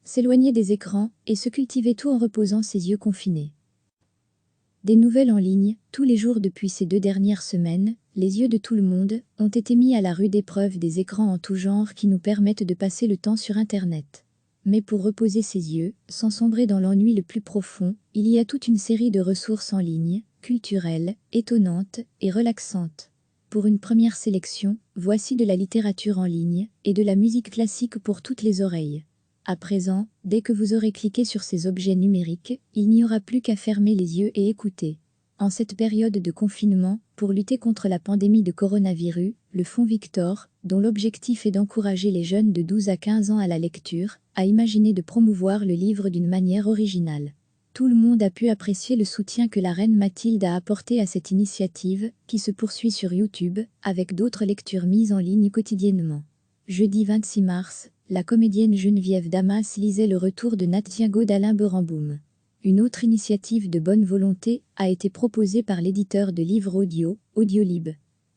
s'éloigner des écrans et se cultiver tout en reposant ses yeux confinés. Des nouvelles en ligne, tous les jours depuis ces 2 dernières semaines, les yeux de tout le monde ont été mis à la rude épreuve des écrans en tout genre qui nous permettent de passer le temps sur Internet. Mais pour reposer ses yeux, sans sombrer dans l'ennui le plus profond, il y a toute une série de ressources en ligne, culturelles, étonnantes et relaxantes. Pour une première sélection, voici de la littérature en ligne et de la musique classique pour toutes les oreilles. À présent, dès que vous aurez cliqué sur ces objets numériques, il n'y aura plus qu'à fermer les yeux et écouter. En cette période de confinement, pour lutter contre la pandémie de coronavirus, le Fonds Victor, dont l'objectif est d'encourager les jeunes de 12 à 15 ans à la lecture, a imaginé de promouvoir le livre d'une manière originale. Tout le monde a pu apprécier le soutien que la reine Mathilde a apporté à cette initiative, qui se poursuit sur YouTube, avec d'autres lectures mises en ligne quotidiennement. Jeudi 26 mars, la comédienne Geneviève Damas lisait Le retour de Nathiago d'Alain Beramboum. Une autre initiative de bonne volonté a été proposée par l'éditeur de livres audio, Audiolib.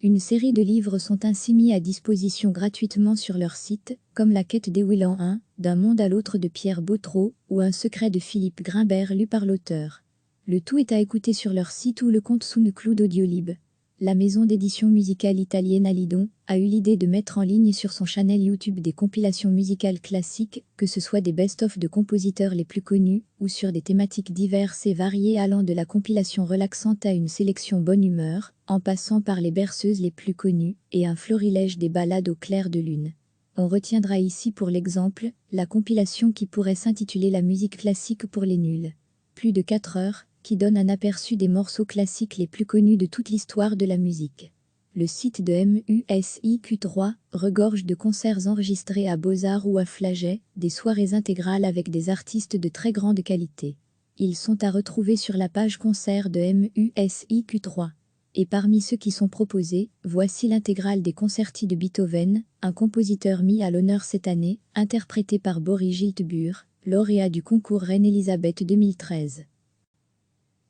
Une série de livres sont ainsi mis à disposition gratuitement sur leur site, comme La quête d'Éwil en 1, D'un monde à l'autre de Pierre Bottreau, ou Un secret de Philippe Grimbert lu par l'auteur. Le tout est à écouter sur leur site ou le compte sous le clou d'Audiolib. La maison d'édition musicale italienne Alidon a eu l'idée de mettre en ligne sur son channel YouTube des compilations musicales classiques, que ce soit des best-of de compositeurs les plus connus, ou sur des thématiques diverses et variées allant de la compilation relaxante à une sélection bonne humeur, en passant par les berceuses les plus connues, et un florilège des ballades au clair de lune. On retiendra ici pour l'exemple, la compilation qui pourrait s'intituler La musique classique pour les nuls. Plus de 4 heures, qui donne un aperçu des morceaux classiques les plus connus de toute l'histoire de la musique. Le site de MUSIQ3 regorge de concerts enregistrés à Beaux-Arts ou à Flagey, des soirées intégrales avec des artistes de très grande qualité. Ils sont à retrouver sur la page concert de MUSIQ3. Et parmi ceux qui sont proposés, voici l'intégrale des concerti de Beethoven, un compositeur mis à l'honneur cette année, interprété par Boris Giltburg, lauréat du concours Reine-Élisabeth 2013.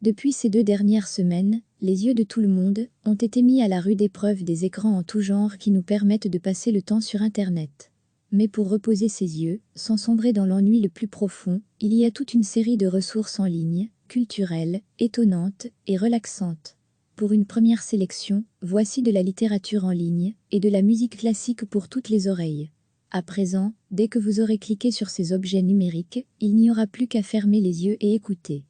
Depuis ces 2 dernières semaines, les yeux de tout le monde ont été mis à la rude épreuve des écrans en tout genre qui nous permettent de passer le temps sur Internet. Mais pour reposer ses yeux, sans sombrer dans l'ennui le plus profond, il y a toute une série de ressources en ligne, culturelles, étonnantes et relaxantes. Pour une première sélection, voici de la littérature en ligne et de la musique classique pour toutes les oreilles. À présent, dès que vous aurez cliqué sur ces objets numériques, il n'y aura plus qu'à fermer les yeux et écouter.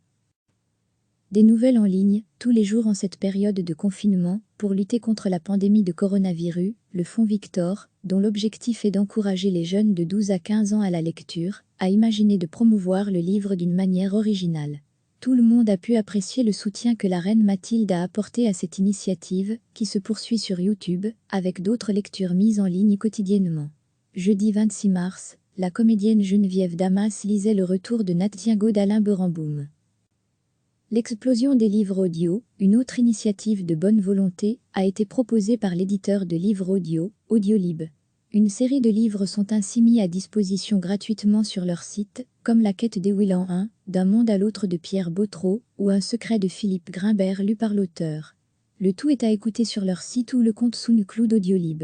Des nouvelles en ligne, tous les jours en cette période de confinement, pour lutter contre la pandémie de coronavirus, le Fonds Victor, dont l'objectif est d'encourager les jeunes de 12 à 15 ans à la lecture, a imaginé de promouvoir le livre d'une manière originale. Tout le monde a pu apprécier le soutien que la reine Mathilde a apporté à cette initiative, qui se poursuit sur YouTube, avec d'autres lectures mises en ligne quotidiennement. Jeudi 26 mars, la comédienne Geneviève Damas lisait Le retour de Nathiago d'Alain Beramboum. L'explosion des livres audio, une autre initiative de bonne volonté, a été proposée par l'éditeur de livres audio, Audiolib. Une série de livres sont ainsi mis à disposition gratuitement sur leur site, comme La quête d'Éwil en 1, D'un monde à l'autre de Pierre Bottreau, ou Un secret de Philippe Grimbert lu par l'auteur. Le tout est à écouter sur leur site ou le compte sous le clou d'Audiolib.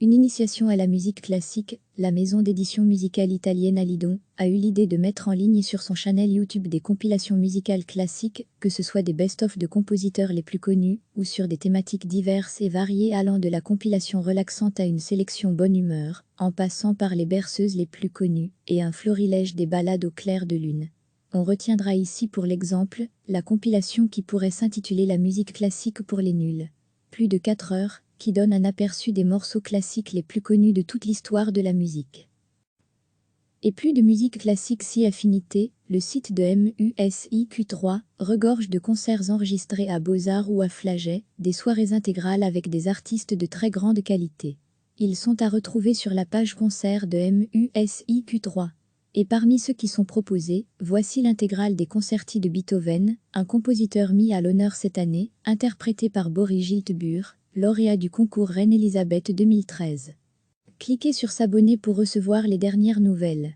Une initiation à la musique classique, la maison d'édition musicale italienne Alidon a eu l'idée de mettre en ligne sur son channel YouTube des compilations musicales classiques, que ce soit des best-of de compositeurs les plus connus, ou sur des thématiques diverses et variées allant de la compilation relaxante à une sélection bonne humeur, en passant par les berceuses les plus connues, et un florilège des ballades au clair de lune. On retiendra ici pour l'exemple, la compilation qui pourrait s'intituler La musique classique pour les nuls. Plus de 4 heures, qui donne un aperçu des morceaux classiques les plus connus de toute l'histoire de la musique. Et plus de musique classique si affinité, le site de MUSIQ3 regorge de concerts enregistrés à Beaux-Arts ou à Flagey, des soirées intégrales avec des artistes de très grande qualité. Ils sont à retrouver sur la page concert de MUSIQ3. Et parmi ceux qui sont proposés, voici l'intégrale des concerti de Beethoven, un compositeur mis à l'honneur cette année, interprété par Boris Giltburg, lauréat du concours Reine-Élisabeth 2013. Cliquez sur s'abonner pour recevoir les dernières nouvelles.